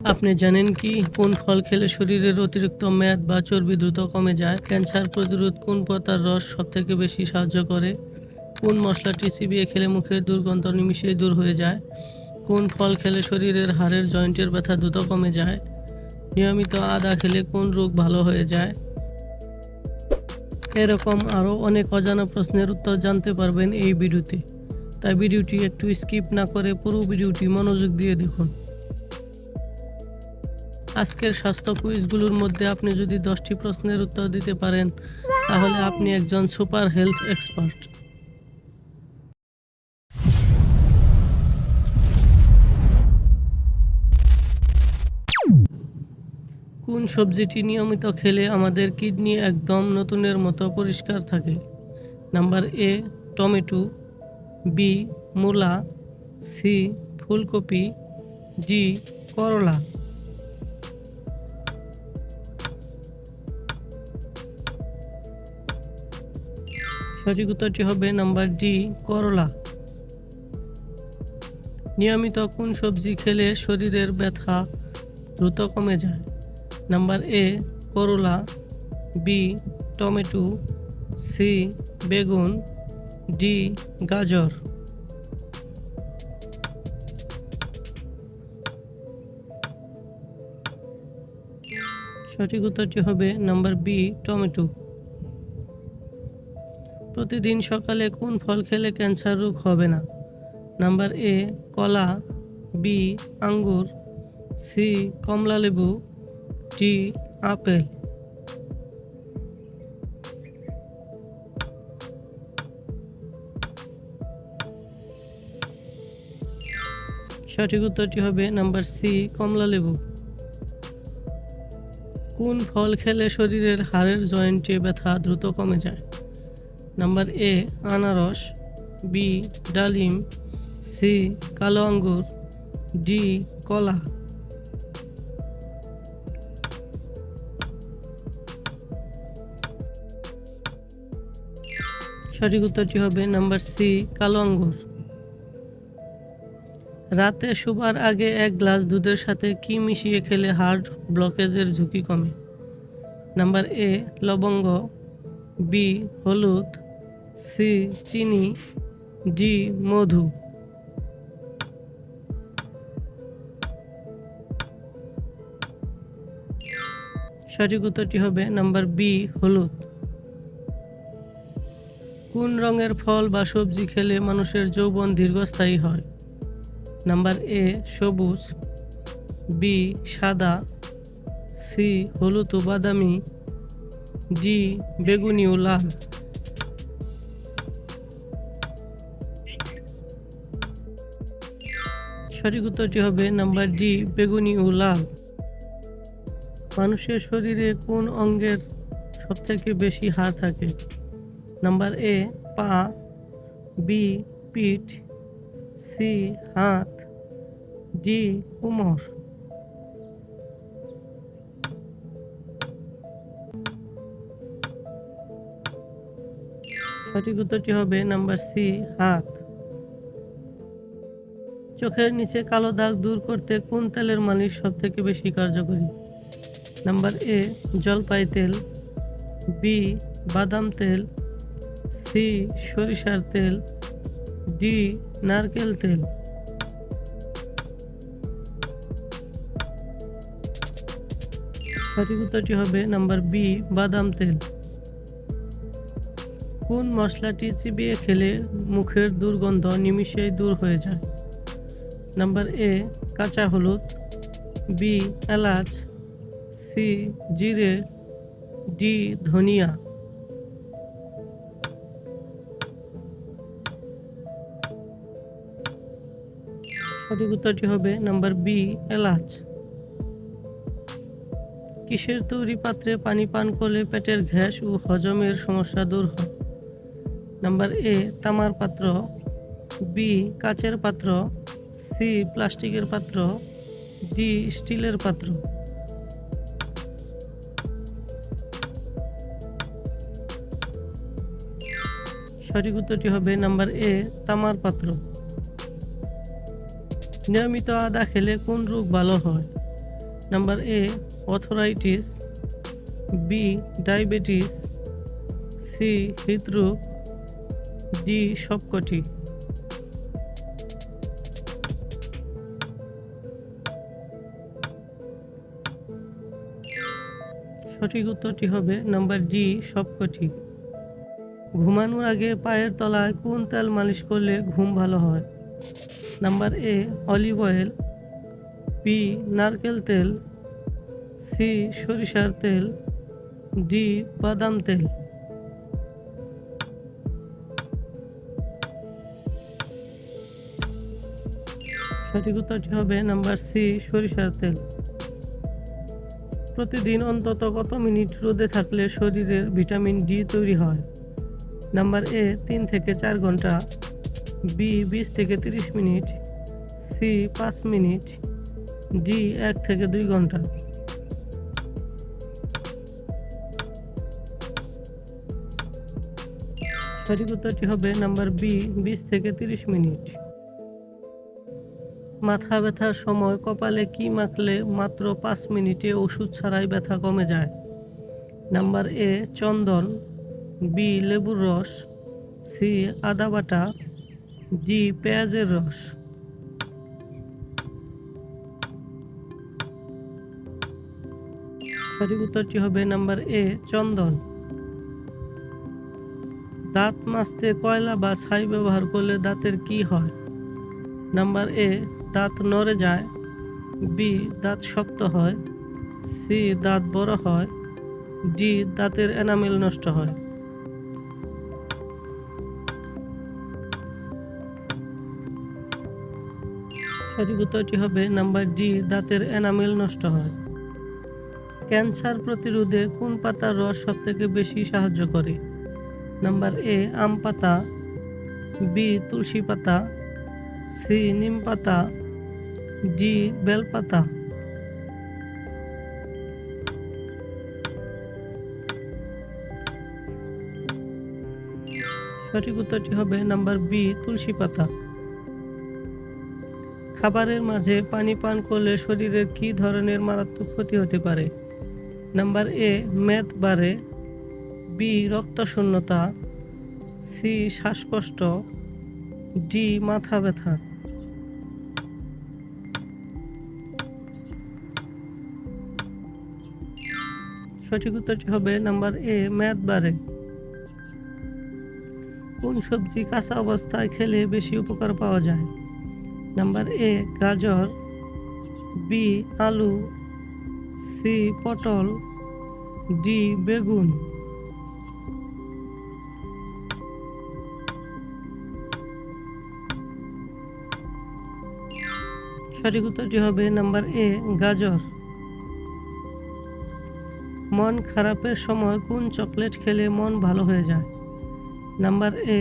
আপনি জানেন কি কোন ফল খেলে শরীরের অতিরিক্ত মেদ বা চর্বি দ্রুত কমে যায়? ক্যান্সার প্রতিরোধ কোন পাতার রস সবথেকে বেশি সাহায্য করে? কোন মশলাটি চিবিয়ে খেলে মুখের দুর্গন্ধ নিমিষেই দূর হয়ে যায়? কোন ফল খেলে শরীরের হাড়ের জয়েন্টের ব্যথা দ্রুত কমে যায়? নিয়মিত আদা খেলে কোন রোগ ভালো হয়ে যায়? এরকম আরও অনেক অজানা প্রশ্নের উত্তর জানতে পারবেন এই ভিডিওতে, তাই ভিডিওটি একটু স্কিপ না করে পুরো ভিডিওটি মনোযোগ দিয়ে দেখুন। আজকের স্বাস্থ্য কুইজগুলোর মধ্যে আপনি যদি 10টি প্রশ্নের উত্তর দিতে পারেন তাহলে আপনি একজন সুপার হেলথ এক্সপার্ট। কোন সবজিটি নিয়মিত খেলে আমাদের কিডনি একদম নতুনের মতো পরিষ্কার থাকে? নাম্বার এ টমেটো, বি মূলা, সি ফুলকপি, ডি করলা। সঠিক উত্তরটি হবে নাম্বার ডি করলা। নিয়মিত কোন সবজি খেলে শরীরের ব্যথা দ্রুত কমে যায়? নাম্বার এ করলা, বি টমেটো, সি বেগুন, ডি গাজর। সঠিক উত্তরটি হবে নাম্বার বি টমেটো। প্রতিদিন সকালে কোন ফল খেলে ক্যান্সার রোগ হবে না? নাম্বার এ কলা, বি আঙ্গুর, সি কমলালেবু, ডি আপেল। সঠিক উত্তরটি হবে নাম্বার সি কমলালেবু। কোন ফল খেলে শরীরের হাড়ের জয়েন্টে ব্যথা দ্রুত কমে যায়? নাম্বার এ আনারস, বি ডালিম, সি কালো আঙ্গুর, ডি কলা। সঠিক উত্তরটি হবে নাম্বার সি কালো আঙ্গুর। রাতে শোবার আগে 1 গ্লাস দুধের সাথে কি মিশিয়ে খেলে হার্ট ব্লকেজের ঝুঁকি কমে? নাম্বার এ লবঙ্গ, বি হলুদ, সি চিনি, ডি মধু। সঠিক উত্তরটি হবে নাম্বার বি হলুদ। কোন রঙের ফল বা সবজি খেলে মানুষের যৌবন দীর্ঘস্থায়ী হয়? নাম্বার এ সবুজ, বি সাদা, সি হলুদ ও বাদামি, ডি বেগুনি ও লাল। সঠিক উত্তরটি হবে নাম্বার ডি বেগুনি ও লাল। মানুষের শরীরে কোন অঙ্গের সবথেকে বেশি হাড় থাকে? নাম্বার এ পা, বি পিঠ, সি হাত, ডি কোমর। সঠিক উত্তরটি হবে নাম্বার সি হাত। চোখের নিচে কালো দাগ দূর করতে কোন তেলের মালিশ সবথেকে বেশি কার্যকরী? নাম্বার এ জলপাই তেল, বি বাদাম তেল, সি সরিষার তেল, ডি নারকেল তেল। সঠিক উত্তরটি হবে নাম্বার বি বাদাম তেল। কোন মশলাটি চিবিয়ে খেলে মুখের দুর্গন্ধ নিমিষেই দূর হয়ে যায়? নাম্বার এ কাঁচা হলুদ, বি এলাচ, সি জিরে, ডি ধনিয়া। সঠিক উত্তরটি হবে নাম্বার বি এলাচ। কিসের তৈরি পাত্রে পানি পান করলে পেটের গ্যাস ও হজমের সমস্যা দূর হয়? নাম্বার এ তামার পাত্র, বি কাচের পাত্র, সি প্লাস্টিকের পাত্র, ডি স্টিলের পাত্র। সঠিক উত্তরটি হবে নাম্বার এ তামার পাত্র। নিয়মিত আদা খেলে কোন রোগ ভালো হয়? Number A arthritis, B diabetes, C হৃদরোগ, ডি সবকটি। সঠিক উত্তরটি হবে নাম্বার ডি সবকটি। ঘুমানোর আগে পায়ের তলায় কোন তেল মালিশ করলে ঘুম ভালো হয়? Number A olive oil, B নারকেল তেল, সি সরিষার তেল, ডি বাদাম তেল। সঠিক উত্তরটি হবে নাম্বার সি সরিষার তেল। প্রতিদিন অন্তত কত মিনিট রোদে থাকলে শরীরের ভিটামিন ডি তৈরি হয়? নাম্বার এ 3 থেকে 4 ঘন্টা, বি 20 থেকে 30 মিনিট, সি 5 মিনিট, ডি 1 থেকে 2 ঘন্টা। সঠিক উত্তরটি হবে নাম্বার বি 20 থেকে 30 মিনিট। মাথা ব্যথার সময় কপালে কি মাখলে মাত্র 5 মিনিটে ওষুধ ছাড়াই ব্যথা কমে যায়? নাম্বার এ চন্দন, বি লেবুর রস, সি আদা বাটা, ডি পেঁয়াজের রস। সঠিক উত্তরটি হবে নাম্বার এ চন্দন। দাঁত মাজতে কয়লা বা ছাই ব্যবহার করলে দাঁতের কি হয়? নাম্বার এ দাঁত নড়ে যায়, বি দাঁত শক্ত হয়, সি দাঁত বড় হয়, ডি দাঁতের এনামেল নষ্ট হয়। সঠিক উত্তরটি হবে নাম্বার ডি দাঁতের এনামেল নষ্ট হয়। ক্যান্সার প্রতিরোধে কোন পাতার রস সবথেকে বেশি সাহায্য করে? নাম্বার এ আম পাতা, বি তুলসী পাতা, সি নিম পাতা, ডি বেল পাতা। সঠিক উত্তরটি হবে নাম্বার বি তুলসী পাতা। খাবারের মাঝে পানি পান করলে শরীরের কি ধরনের মারাত্মক ক্ষতি হতে পারে? নাম্বার এ মেদ বাড়ে, বি রক্তশূন্যতা, সি শ্বাসকষ্ট, ডি মাথা ব্যথা। সঠিক উত্তরটি হবে নাম্বার এ মেদ বাড়ে। কোন সবজি কাঁচা অবস্থায় খেলে বেশি উপকার পাওয়া যায়? নাম্বার এ গাজর, বি আলু, সি পটল, ডি বেগুন। সঠিক উত্তরটি হবে নাম্বার এ গাজর। মন খারাপের সময় কোন চকলেট খেলে মন ভালো হয়ে যায়? Number A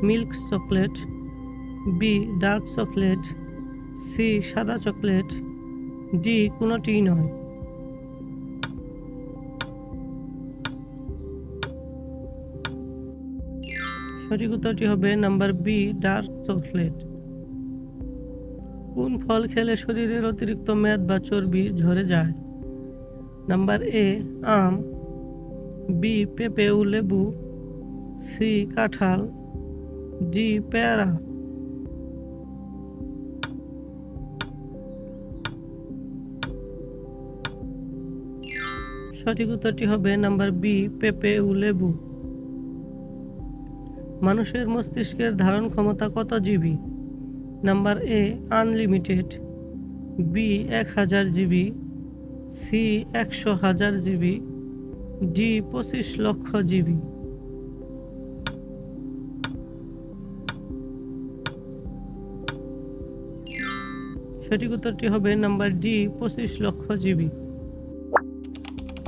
milk chocolate, B dark chocolate, C সাদা চকলেট, ডি কোনোটিই নয়। সঠিক উত্তরটি হবে নাম্বার বি ডার্ক চকলেট। কোন ফল খেলে শরীরের অতিরিক্ত মেদ বা চর্বি ঝরে যায়? নাম্বার এ আম, বি পেঁপে ও লেবু, সি কাঁঠাল, ডি পেয়ারা। সঠিক উত্তরটি হবে নাম্বার বি পেঁপে ও লেবু। মানুষের মস্তিষ্কের ধারণ ক্ষমতা কত GB? Number A unlimited, B 1000 GB, C 100,000 GB, D 25 লক্ষ জিবি। সঠিক উত্তরটি হবে নাম্বার ডি 25 লক্ষ জিবি।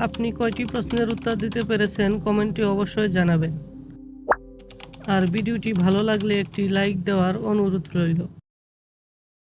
আপনি কয়টি প্রশ্নের উত্তর দিতে পেরেছেন কমেন্টে অবশ্যই জানাবেন। আর ভিডিওটি ভালো লাগলে একটি লাইক দেওয়ার অনুরোধ রইল।